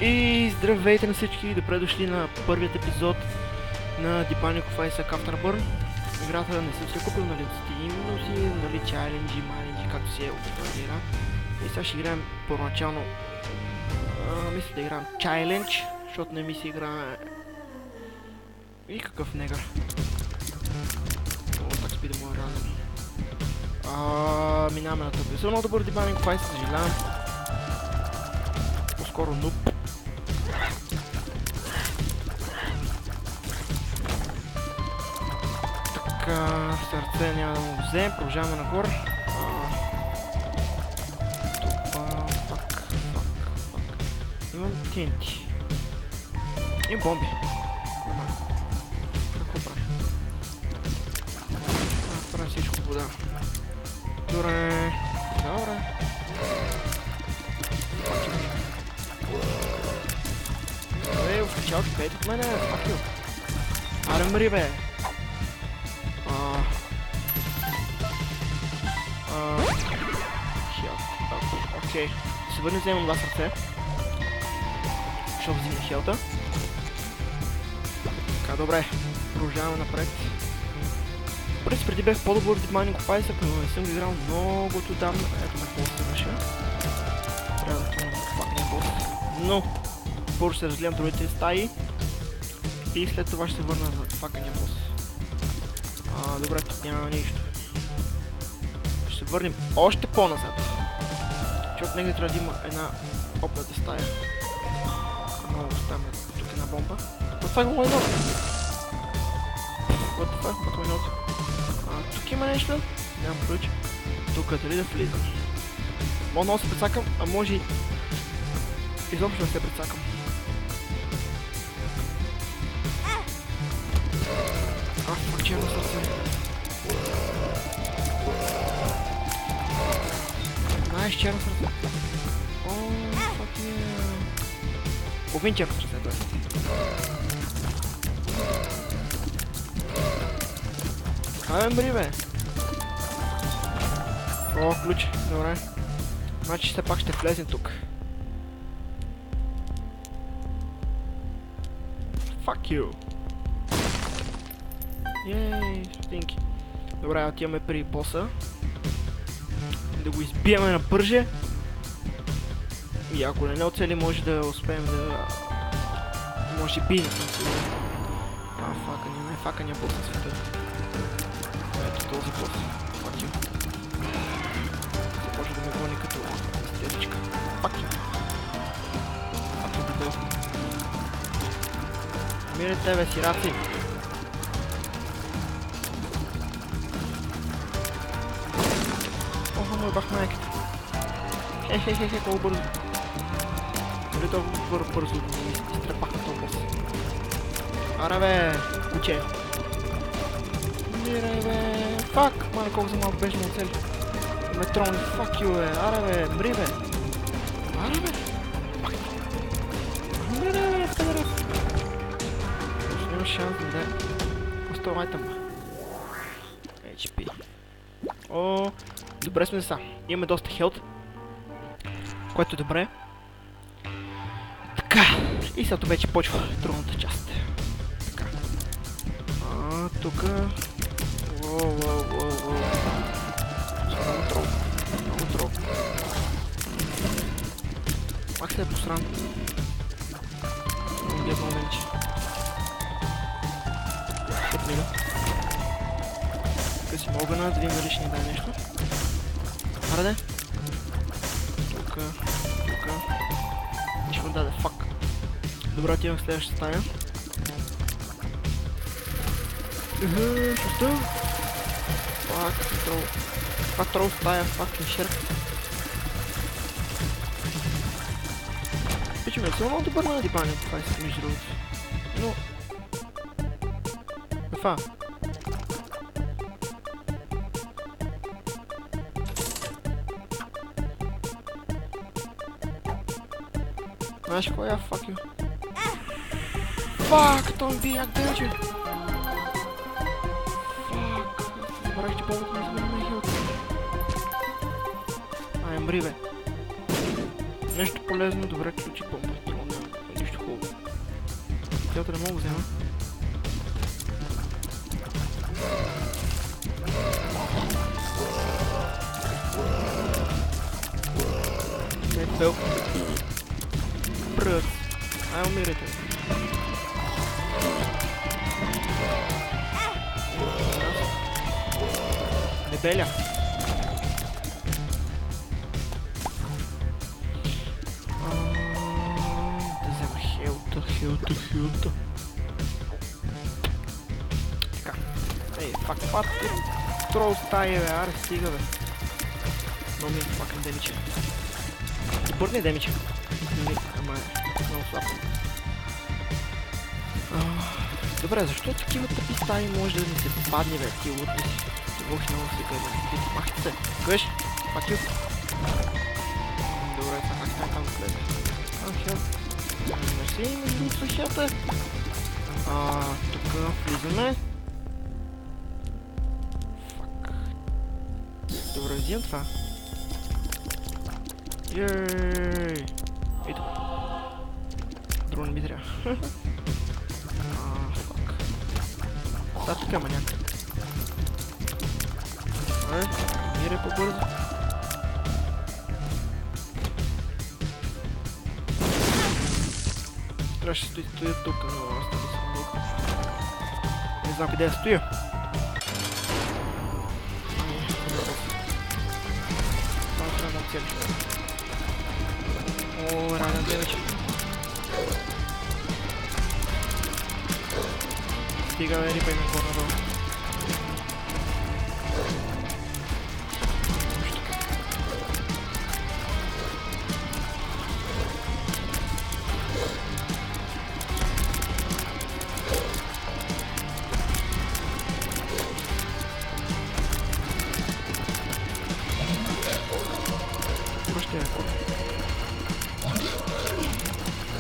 И здравейте на всички, добре дошли на първият епизод на The Binding of Isaac Afterburn. Играта не съм си купил, нали, от Steam, но си, нали, чайленджи, майленджи, както си е от игра. И сега ще играем първоначално, мисля да играем чайлендж, защото не ми си играе и какъв негър. О, так спи да му е рано. Минаваме на тъпи. Съм много добър The Binding of Isaac, съжалявам. По-скоро нуб. Сърце няма да му вземем, продължаваме нагоре. Фак. Имам тенти. И бомби. Какво правя? Правя всичко в вода. Добре. Оскачалки, пейте от мене, фак ю. Аре мри, бе. Окей, ще се върне, вземам два сърце. Ще взима хелта. Така, добре. Продължаваме напред. Преди бях по-добър The Binding of Isaac, но не съм играл много отдавна. Ето ме какво се реши. Трябва да хвана факния бос. Но първо ще разгледам другите стаи. И след това ще се върна за факания бос. Добре, тук няма нищо. Ще върнем още по-назад. Защото негде трябва да има една опната стая. Много оставяме тук една бомба. Това е много едно. Тук има нещо. Нямам ключ. Тук дали да влизам. Мога много се прецакам, а може и изобщо да се прецакам. Фак, черно сърце. Знаеш, черно сърце. Фак е... Половин черно сърце, бе. Абе, мри, бе. Ключ, добре. Значи все пак ще влезем тук. Fuck you. Ей, стинки. Добре, отиваме при боса. Да го избиеме на бърже. И ако не оцели, може да успеем да... Може би не съм сигурен. Факания бос на света. Ето този бос. Fuck you. Започва да ме гони като стеличка. Fuck you. Fuck you, дебел. Мире тебе, сираци. Охо, мой бах майката. Хе, колко бързо. Дали толкова бързо изтрепах на този бос. Аре, бе, куче. Мирай, бе. Фак, мана колко за малко беше на цели. Метрони, фак ю, бе. Аре, бе, мри, бе. Аре, бе. Мри, бе, къде раз. Точно няма шанс да даде. Оставайте ма. HP. Добре сме са. Имаме доста хелт. Което е добре. Така. И сега вече почва трудната част. Така. Тука. Много трол. Пак се е посран. Бедно моментче. Къпни го. Тука си мога да видим дали ще ни дай нещо. Араде. Тука. Нищо му даде, фак. Добре, отивам в следващата стая. Шеста. Фак, трол. Фак, трол стая, фак, шерк. Пичаме, съм много добър на The Binding of Isaac, между другото. Но... Каква? Знаеш кой е? Fuck you. Fuck, той ми бие як дече. Fuck. Забравих, че повод ми измерна хилта. Мри, бе. Нещо полезно, добре, ключи бомба. нищо хубаво. Тялото не мога да взема. Не, бел. Пръц. Ай, умирайте. Дебеля. Да взема хилта. Така. Ей, фак, трол стая, бе, аре, стига, бе. Но ми е факън демиче. Добър не е демиче. Ама е много слабо. Добре, защо такива тъпи стаи може да ми се падне, бе, ти лутни си? Бог много си къде. Махте се. Къдеш? Пакил. Добре, това как стане там след. Хел. Мерси, между слушата. Тук влизаме. Фак. Добре, взимам това. Йей! Ето. Друго не ми трябва. Фак. Да, тук има някъде. Мире по-бързо. Трябваше да стоя тук, но аз не съм тук. Не знам къде да стоя. Това трябва да цели. О, ранен девече. Стига, бе, рипай ме горе-надолу.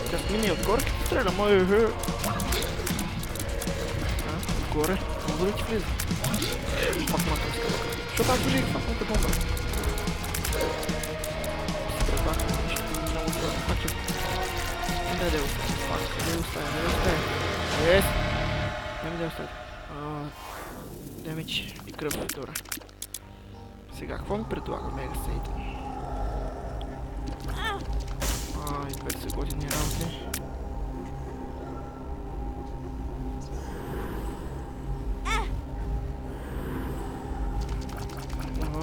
Сейчас мине отгоре стреля, мой отгоре, мога да ти влиза. Пак матръска. Защото аз държи факната бомба. Предбах, много зле, пак е. Не да оставя, пак, не оставя. Ес! Няма да оставя. Демидж и кръв, добре. Сега, какво ми предлага Мега Сейтън? И 20 години работи.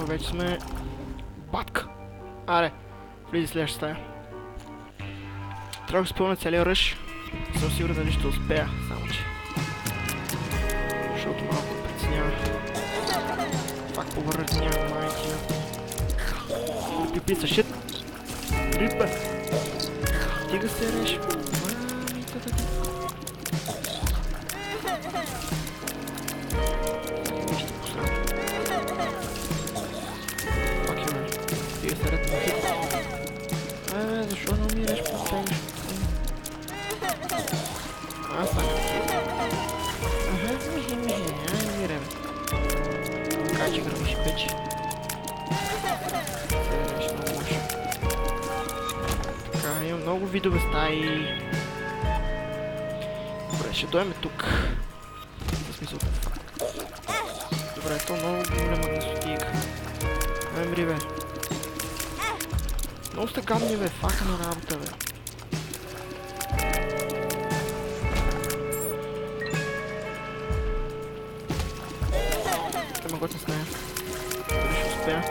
Вече сме... Батка! Аре, влизи следваща стая. Трябва да изпълня целия ръж. Съм сигурен дали ще успея, само че... Защото малко притеснява. Пак повърнява майки. Пипица, шит! Рипа! Стига се реш. Вижте посрам. Пак е ме. Стига се ред на хит. Защо не умираш по-пенеш? Аз така. Не умираме. Качи гръмши печи. Има много видове стаи. Добре, ще дойме тук. За смисъл това. Добре, то много голема късотика. Мемри, бе. Много сте гадни, бе. Фака на работа, бе. Ще ме готвя с нея. Дали ще успея.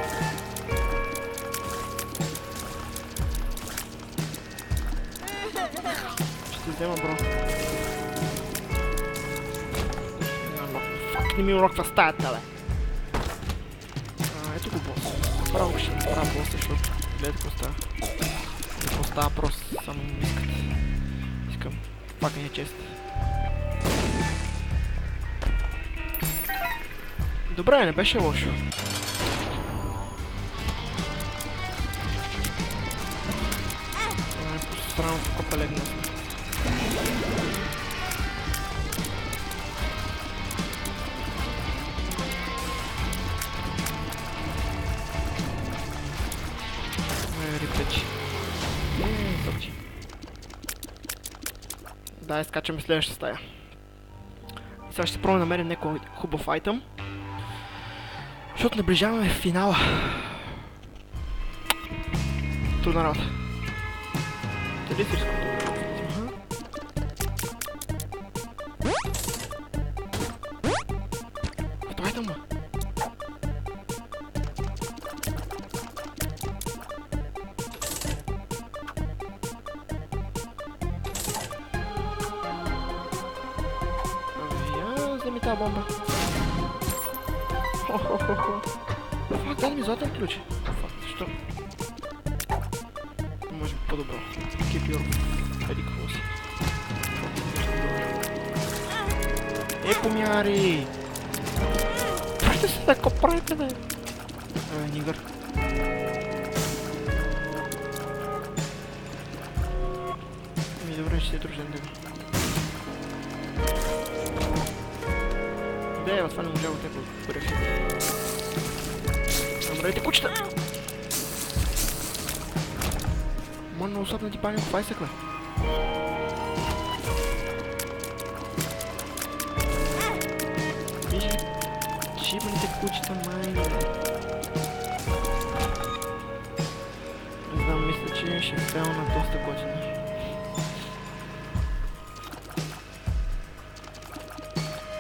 Ще взема, бро. Фак, не ми уроква стаята, бе. Ето го бос. Право ще направя боса, защото гледай какво става. Какво става, просто само искат. Искам. Пак не е чест. Добре, не беше лошо. Странно тук легна. Рипечи. Топчи. Да, изкачаме следващата стая. И сега ще пробваме да намерим някой хубав айтъм. Защото наближаваме финала. Трудна работа. Дали си рискам да го видим? Ето айтъм, ма. Вземи тази бомба. Хо-хо-хо-хо. Фак, дай ми златен ключ. Фак, защо? Може би по-добро. Keep your... Еди какво си. Помяри! Ще се така правите, бе? Нигър. Ми добре, ще е дружен ден. Ева, това не можа от някой поръфи. Намрете кучета! Мънно усъпна ти панико в айсък, бе. Вижи, шибаните кучета, майна. Не знам, мисля, че ще фелна доста готина.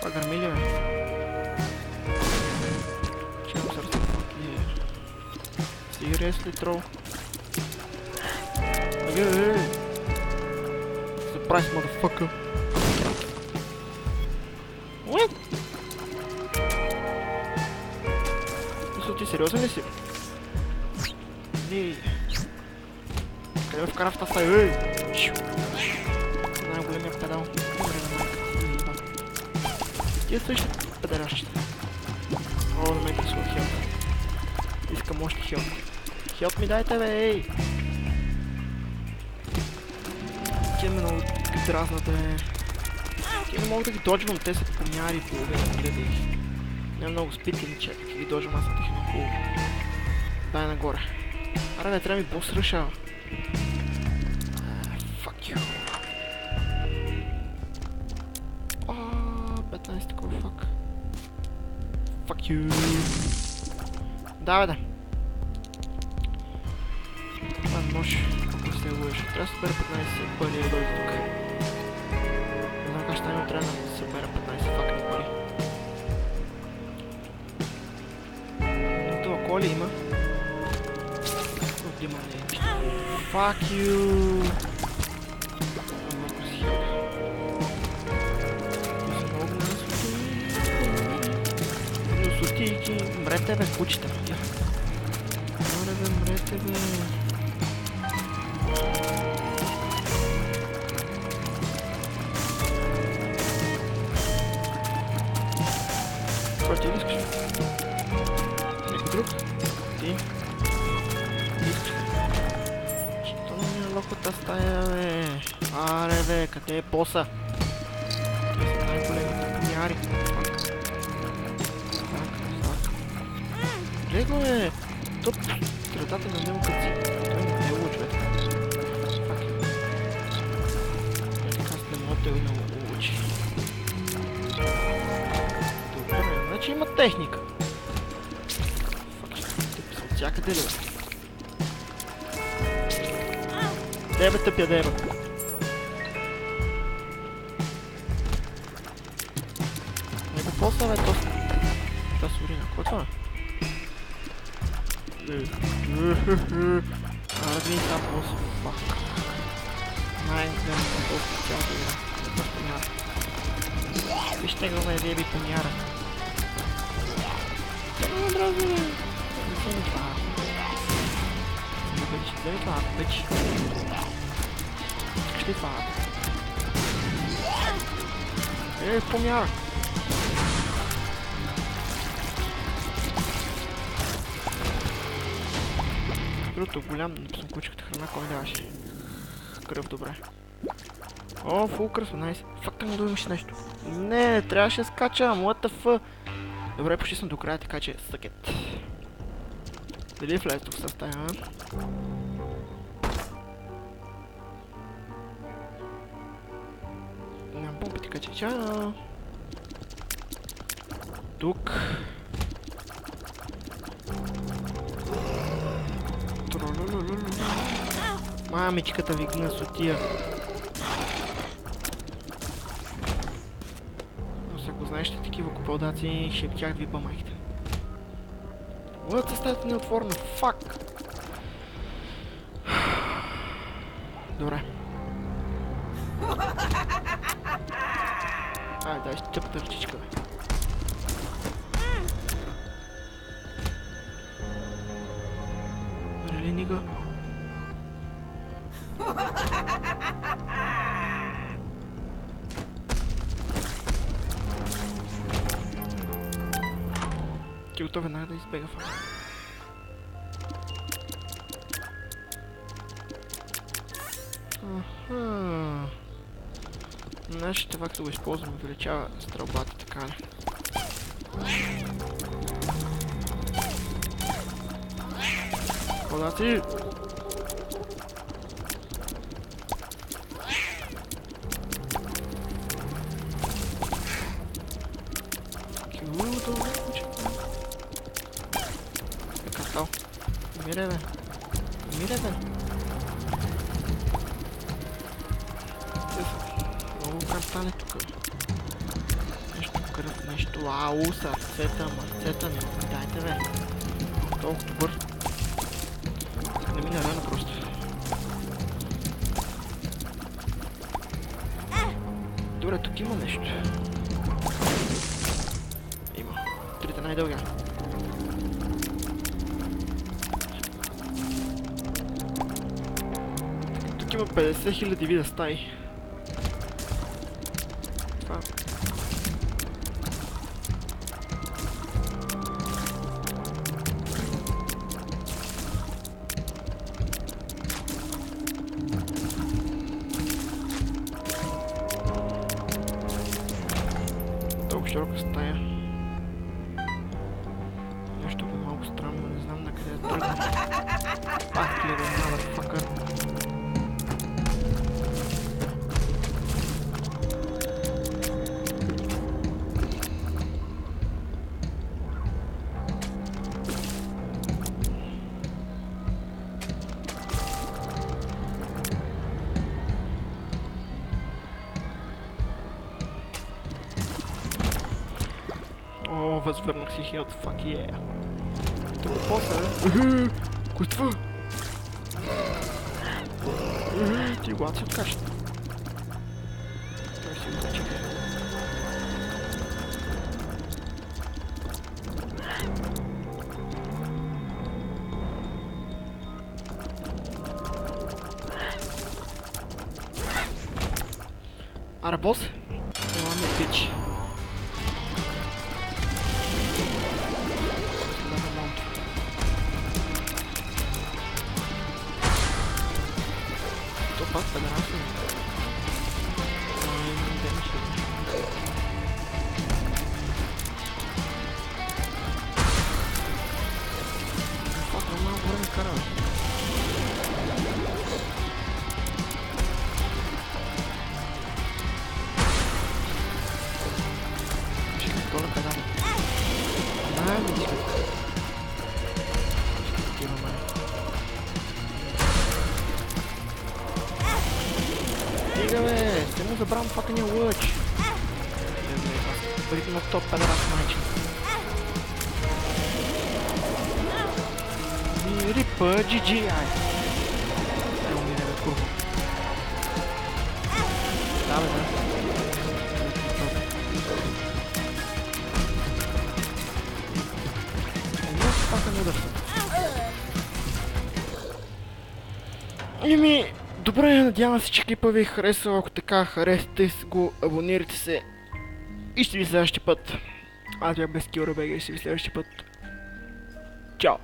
Това гърмили, бе. Seriously, troll? Hey! Surprise, motherfucker! What? Ти сериозен ли си? Ей! Къде ме вкара в тази стая? Ей! Най-големия педал. Добре, на майка. Тия също педеращите. О, да ме интересува хелп. Искам още хелп. Хелп ми дайте, бе, ей! Тия ме много дразнат, бе. Тия не мога да ги доджвам, те са помяри половина, гледай их. Няма много спит или чек, ги доджвам, аз съм техно хубаво. Дай нагоре. Аре, бе, трябва ми бос ръша. Fuck you. 15 такова, fuck. Fuck you. Да, бе, да. Това не може. Ако сте лъж. Трябва да събера 15 пари и да дойде тук. Не знам как ще стане, трябва да събера 15 факни пари. Но това коли има. От дима не е. Fuck you! Малко си хел. Това са много на сутийки. Мрете, бе, кучета. Моля, бе, мрете, бе. Какво ти искаш? Някой друг? Ти? Искаш? Що не е локота стая, бе? Аре, бе, къде е боса? Те са най-големите помяри. Гледай, бе! Топ средата на него като си. Той не е луч, бе. Фак е. Аз не мога да го научи. Добре, значи има техника. Фак, ще тъпи са от всякъде, ли, бе? Де, бе, тъпя, де, бе? Него после, бе, то... Та сурина, какво е това? Разви са бос, фак. Най-гледам съм толкова цялата игра. Това помяра. Вижте го, бе, деби помяра. Това ме дразни, бе. Не се ми това. Дай ми това, печи. Искаш ли това? Помяра. Другото голям, написам кучката храна, кой даваше? Кръв, добре. О, фул кръв, найс. Фак, там да имаш нещо. Не, трябваше да скачам, what the fuck. Добре, почти съм до края, така че съкет. Дали влезе тук в стая, а? помпи, така че чао. Тук. Мамичката ви гнасотия. Но ако знаеш такива купалдаци, ще тях ви помахте. Лъдца стаята не е отворена, фак! Добре. Ай, дай тъпата ръчичка, бе. Рели, нига? Килто веднага да избега фак. Нашите факта го използваме, увеличава стрелбата, така ли? Хода си! Килото, кучета! Е картал. Мире, бе! Мире, бе! Много картали тук. Нещо кръв, нещо. Ау, сърцета, мърцета, не го дайте, бе. Толкова добър. Не мине рано просто. Добре, тук има нещо. Има. Трите най-дълга. Тук има 50 000 вида стаи. Това. Толкова широка стая. Нещо бе малко странно, не знам на къде да тръгна. Пак ли бе, motherfucker. О, възвърнах си хелт, fuck yeah. Тук после... Кой е това? Ти глад си откажеш. Той си откачи. Ара, бос? Ела ми пич. Пак педерасен. Фак, но малко време кара. Ще как горе педал. Да, видиш ме. Ще такива ме. Стига, бе! Се му забравям факания лъч! Парите на топ педерас майчин. Рипа, GG, ай! Ай, умире, бе, курва. Да, бе, да. Не, пака не удърса. Ими... Добре, надявам се, че клипа ви е харесал. Ако така харесате го, абонирайте се и ще ви следващия път. Аз бях без Килра БГ и ще ви следващия път. Чао!